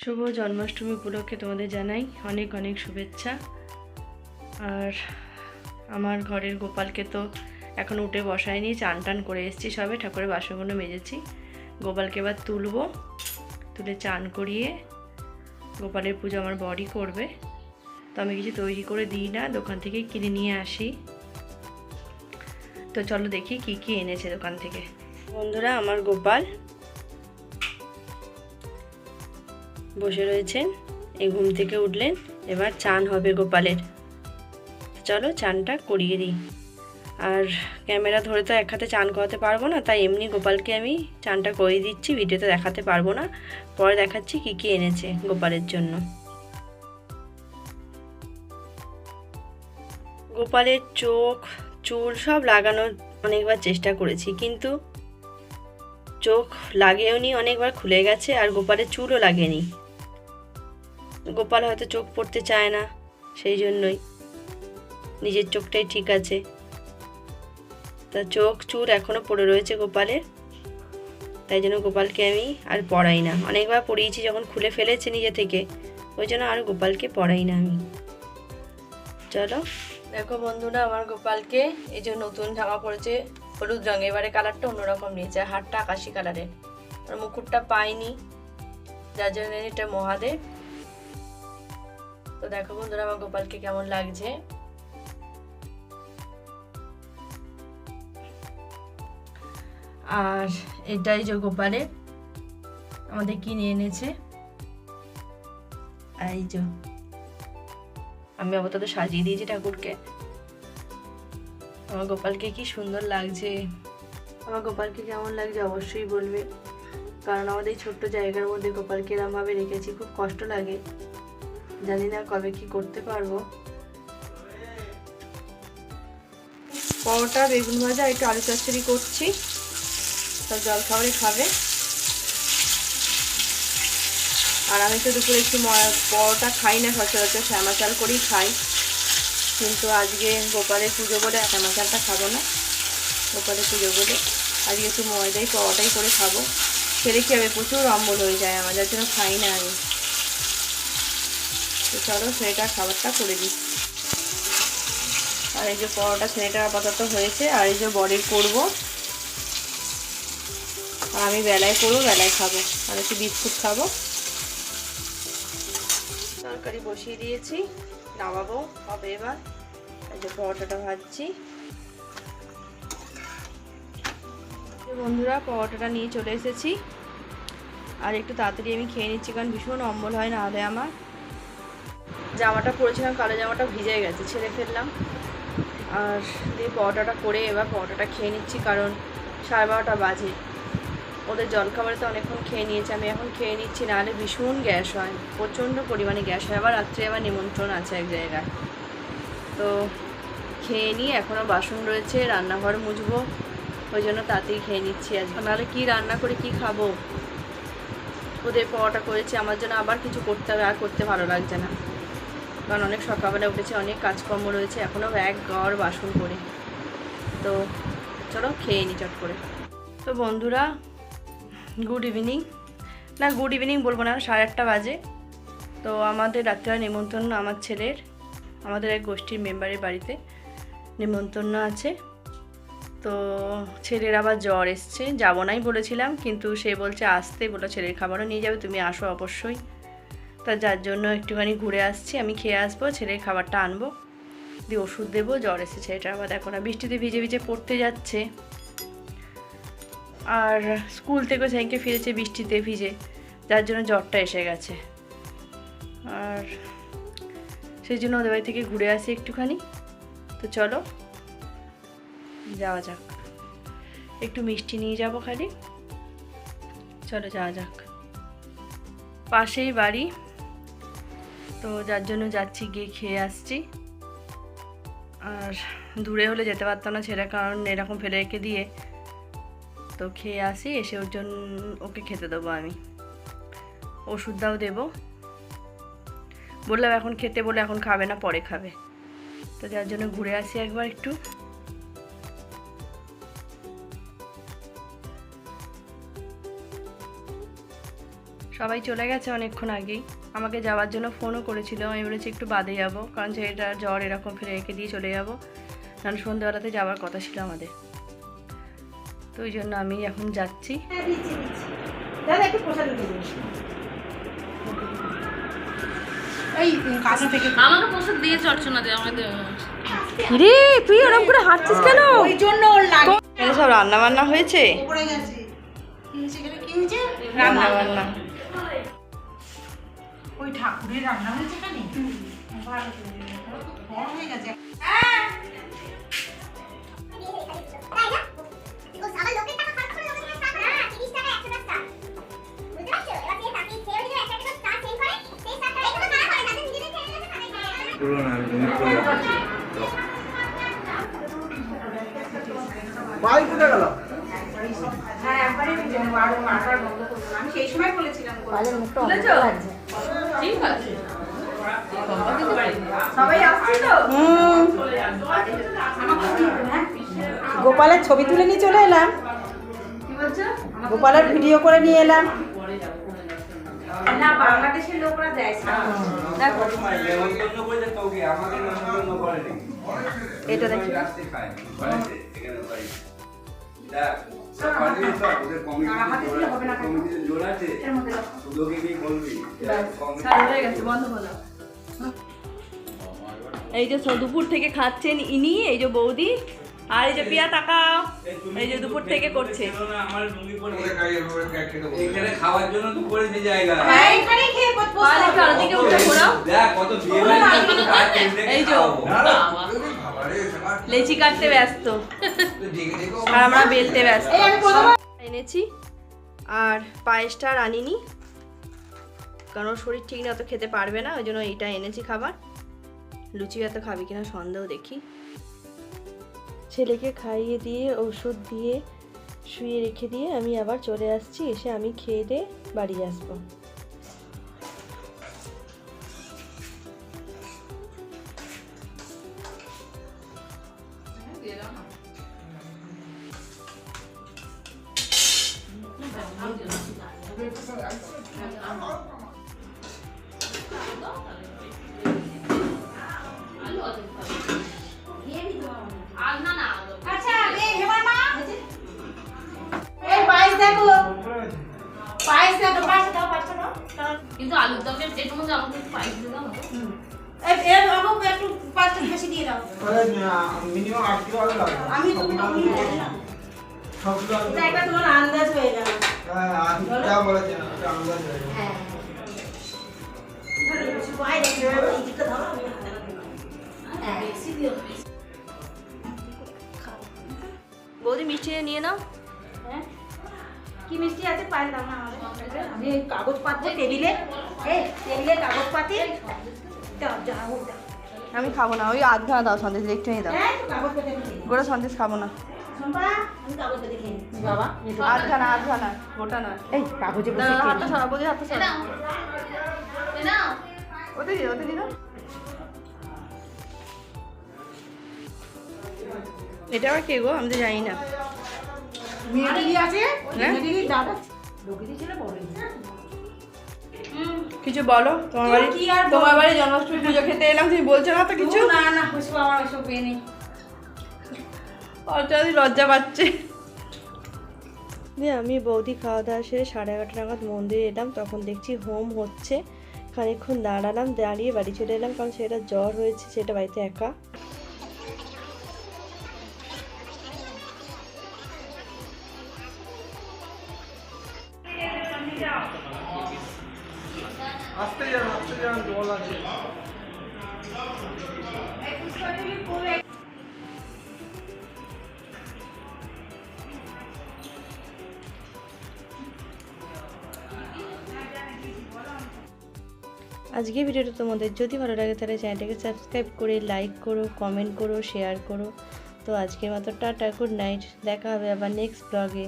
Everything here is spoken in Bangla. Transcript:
শুভ জন্মাষ্টমী উপলক্ষে তোমাদের জানাই অনেক অনেক শুভেচ্ছা। আর আমার ঘরের গোপালকে তো এখন উঠে বসায়নি, চান টান করে এসেছি, সবে ঠাকুরের বাসনগুলো মেজেছি। গোপালকে এবার তুলে চান করিয়ে গোপালের পুজো আমার বড়ই করবে। তো আমি কিছু তৈরি করে দিই না, দোকান থেকে কিনে নিয়ে আসি। তো চলো দেখি কি কি এনেছে দোকান থেকে। বন্ধুরা, আমার গোপাল বসে রয়েছেন, এই ঘুম থেকে উঠলেন, এবার চান হবে গোপালের। চলো চানটা করিয়ে দিই। আর ক্যামেরা ধরে তো এক হাতে চান করাতে পারবো না, তাই এমনি গোপালকে আমি চানটা করিয়ে দিচ্ছি, ভিডিওতে দেখাতে পারবো না। পরে দেখাচ্ছি কি কি এনেছে গোপালের জন্য। গোপালের চোখ চুল সব লাগানোর অনেকবার চেষ্টা করেছি, কিন্তু চোখ লাগেওনি, অনেকবার খুলে গেছে। আর গোপালের চুলও লাগেনি। গোপাল হয়তো চোখ পড়তে চায় না, সেই জন্যই। নিজের চোখটাই ঠিক আছে, তা চোখ চুল এখনো পড়ে রয়েছে গোপালের, তাই জন্য গোপালকে আমি আর পড়াই না। অনেকবার পড়িয়েছি, যখন খুলে ফেলেছে নিজে থেকে, ওই জন্য আর গোপালকে পড়াই না আমি। চলো দেখো বন্ধুরা, আমার গোপালকে এই যে নতুন জামা পরেছে হলুদ রঙে, এবারে কালারটা অন্যরকম নিয়েছে, হাতটা আকাশি কালারের। আর মুকুটটা পাইনি, যার জন্য এটা মহাদেব। তো দেখো বন্ধুরা, আমার গোপালকে কেমন লাগছে। আর এটাই যে গোপালের আমাদের কিনে এনেছে। এই যে আমি আপাতত সাজিয়ে দিয়েছি ঠাকুরকে। আমার গোপালকে কি সুন্দর লাগছে। আমার গোপালকে কেমন লাগছে অবশ্যই বলবে, কারণ আমাদের ছোট্ট জায়গার মধ্যে গোপালকে এরমভাবে রেখেছি, খুব কষ্ট লাগে। জানি না কবে কি করতে পারবো। পরোটা, বেগুন ভাজা, একটু আলু চচ্চড়ি করছি, সব জল খাবারই খাবে। আর আমি তো দুপুরে একটু পরোটা খাই না, সচরাচর শ্যামা চাল করেই খাই, কিন্তু আজকে গোপালের পুজো বলে শ্যামা চালটা খাবো না। গোপালের পুজো বলে আজকে একটু ময়দাই পরোটাই করে খাবো। খেলে কি হবে, প্রচুর অম্বল হয়ে যায় আমার, যার জন্য খাই না আমি। তো চলো সেটা খাবারটা করে দিই। আর এই যে পরোটা ছেলেটা আপাতত হয়েছে, আর এই যে বড়ির করবো। আর আমি বেলায় করবো, বেলায় খাবো, আর একটু বিস্কুট খাবো। তরকারি বসিয়ে দিয়েছি, নামাবো হবে এবার। এই যে পরোটাটা ভাজছি। বন্ধুরা, পরোটাটা নিয়ে চলে এসেছি, আর একটু তাড়াতাড়ি আমি খেয়ে নিচ্ছি, কারণ ভীষণ অম্বল হয় না হলে আমার। জামাটা পরেছিলাম, কালো জামাটা ভিজে গেছে, ছেড়ে ফেললাম। আর দিয়ে পরোটাটা করে এবার পরোটাটা খেয়ে নিচ্ছি, কারণ 12:30 বাজে। ওদের জলখাবারে তো অনেকক্ষণ খেয়ে নিয়েছে, আমি এখন খেয়ে নিচ্ছি, নাহলে ভীষণ গ্যাস হয়, প্রচণ্ড পরিমাণে গ্যাস হয়। আবার রাত্রে আবার নিমন্ত্রণ আছে এক জায়গায়, তো খেয়ে নিয়ে এখনও বাসন রয়েছে, রান্নাঘর মুছবো, ওই জন্য তাড়াতাড়ি খেয়ে নিচ্ছি আজকে। নাহলে কি রান্না করে কি খাবো। ওদের পরোটা করেছি, আমার জন্য আবার কিছু করতে হবে, আর করতে ভালো লাগছে না, কারণ অনেক সকালবেলা উঠেছে, অনেক কাজকর্ম রয়েছে, এখনও এক ঘর বাসন করে। তো চলো খেয়ে নিই চট করে। তো বন্ধুরা, গুড ইভিনিং, না গুড ইভিনিং বলবো না, 8:30 বাজে। তো আমাদের রাত্রে নিমন্ত্রণ, আমার ছেলের, আমাদের এক গোষ্ঠীর মেম্বারের বাড়িতে নিমন্ত্রণ আছে। তো ছেলের আবার জ্বর এসছে, যাবো নাই বলেছিলাম, কিন্তু সে বলছে আসতে, বলো ছেলের খাবারও নিয়ে যাবে, তুমি আসো অবশ্যই। তা যার জন্য একটুখানি ঘুরে আসছি, আমি খেয়ে আসবো, ছেলের খাবারটা আনবো, দিয়ে ওষুধ দেবো। জ্বর এসেছে, এটা আবার দেখো না, বৃষ্টিতে ভিজে ভিজে পড়তে যাচ্ছে। আর স্কুল থেকে সেদিনকে ফিরেছে বৃষ্টিতে ভিজে, যার জন্য জ্বরটা এসে গেছে। আর সেই জন্য ওদের বাড়ি থেকে ঘুরে আসি একটুখানি। তো চলো যাওয়া যাক, একটু মিষ্টি নিয়ে যাব খালি। চলো যাওয়া যাক, পাশেই বাড়ি, তো যার জন্য যাচ্ছি, গিয়ে খেয়ে আসছি। আর দূরে হলে যেতে পারতাম না ছেলে, কারণ এরকম ফেলে রেখে দিয়ে। তো খেয়ে আসি, এসে ওর জন্য ওকে খেতে দেবো, আমি ওষুধটাও দেবো। বললাম এখন খেতে, বলে এখন খাবে না, পরে খাবে। তো যার জন্য ঘুরে আসি একবার একটু। সবাই চলে গেছে অনেকক্ষণ আগেই। আমাকে যাওয়ার জন্য ফোনও করেছিল, আমি বলেছি একটু বাদে যাব, কারণ ছেলেটার জ্বর এরকম ফিরে রেখে দিয়ে চলে যাব, কারণ সন্ধ্যাবেলাতে যাওয়ার কথা ছিল আমাদের। তো ওই জন্য আমি এখন যাচ্ছি। আমাকে প্রসাদ দিয়েছে অর্চনা দিয়ে আমাদের। রে তুই ওরকম করে হাঁটছিস কেন? ওই জন্য ওর লাগে। এখানে সব রান্না বান্না হয়েছে। উপরে গেছে। কি হয়েছে? রান্না বান্না। ওই ঠাকুরের রান্না হয়েছে এখানে। ভালো বড় হয়ে গেছে। আমি সেই সময় বলেছিলাম সবাই আসছে তো। গোপালের ছবি তুলে নিয়ে চলে এলাম। গোপালের ভিডিও করে নিয়ে এলাম। না বাংলাদেশের লোকরা দেয়। দেখো এটা দেখি। এই যে দুপুর থেকে খাচ্ছেন ইনি, এই যে বৌদি, আর এই যে পিয়া তাকাও, এই যে দুপুর থেকে করছে। খাওয়ার জন্য তো করেছে জায়গা। এই যে লেচি কাটতে ব্যস্ত আর আমরা বেলতে ব্যস্ত। এনেছি আর পায়েসটা আর আনিনি, কারণ শরীর ঠিক না, অত খেতে পারবে না, ওই জন্য এইটা এনেছি খাবার। লুচি এত খাবি কিনা সন্দেহ। দেখি। ছেলেকে খাইয়ে দিয়ে ওষুধ দিয়ে শুয়ে রেখে দিয়ে আমি আবার চলে আসছি, এসে আমি খেয়ে দিয়ে বাড়ি আসবো। কিন্তু আলুর দমে একটু মধ্যে আমাকে একটু পাইস দিয়ে দাও। একটু 5 টাকা বেশি দিয়ে দাও। মিনিমাম 8 কিলো আলু লাগবে। আমি তো এটা একটা তোমার আন্দাজ হয়ে যাবে। হ্যাঁ আমি যা বলেছি এটা আন্দাজ হয়ে যাবে। হ্যাঁ ধরে কিছু পাই রেখে এই দিকটা ধরো, আমি হাতে রাখবো। হ্যাঁ বেশি দিও। বৌদি মিষ্টি নিয়ে নাও। হ্যাঁ কি মিষ্টি আছে পাই দাও না আমাদের। আমি এই কাগজ পাত্র টেবিলে, এই টেবিলে কাগজ পাতি দাও যাও দাও। আমি খাবো না, ওই আধ ঘা দাও, সন্দেশ একটুখানি দাও। হ্যাঁ কাগজ পাতি খেয়ে। গোটা সন্দেশ খাবো না। শোনবা আমি কাগজ পাতি খেয়ে নি বাবা। আধ ঘা না গোটা না। এই কাগজে বসে খেয়ে হাতটা সরা, বৌদি হাতটা সরা। নাও ওতে দি দাও। এটা আবার কে গো? আমি তো জানি না। মেয়েটি আছে, হ্যাঁ? মেয়েটি দাদা লোকেরই ছিল বড়ই। কিছু বলো। তোমার বাড়ি জন্মাষ্টমী পুজো খেতে এলাম, তুমি বলছো না তো কিছু? না না খুশবু আমার ওসব পেয়ে নেই। অর্চনা লজ্জা পাচ্ছে। দিয়ে আমি বৌদি খাওয়া দাওয়া সেরে 11:30 নাগাদ মন্দিরে এলাম, তখন দেখছি হোম হচ্ছে। খানিকক্ষণ দাঁড়ালাম, দাঁড়িয়ে বাড়ি চলে এলাম, কারণ সেটা জ্বর হয়েছে, সেটা বাড়িতে একা। আসতে যান জল আছে। আজকে ভিডিওটা তোমাদের যদি ভালো লাগে তাহলে চ্যানেলটাকে সাবস্ক্রাইব করে লাইক করো, কমেন্ট করো, শেয়ার করো। তো আজকের মতো টাটা, গুড নাইট, দেখা হবে আবার নেক্সট ব্লগে।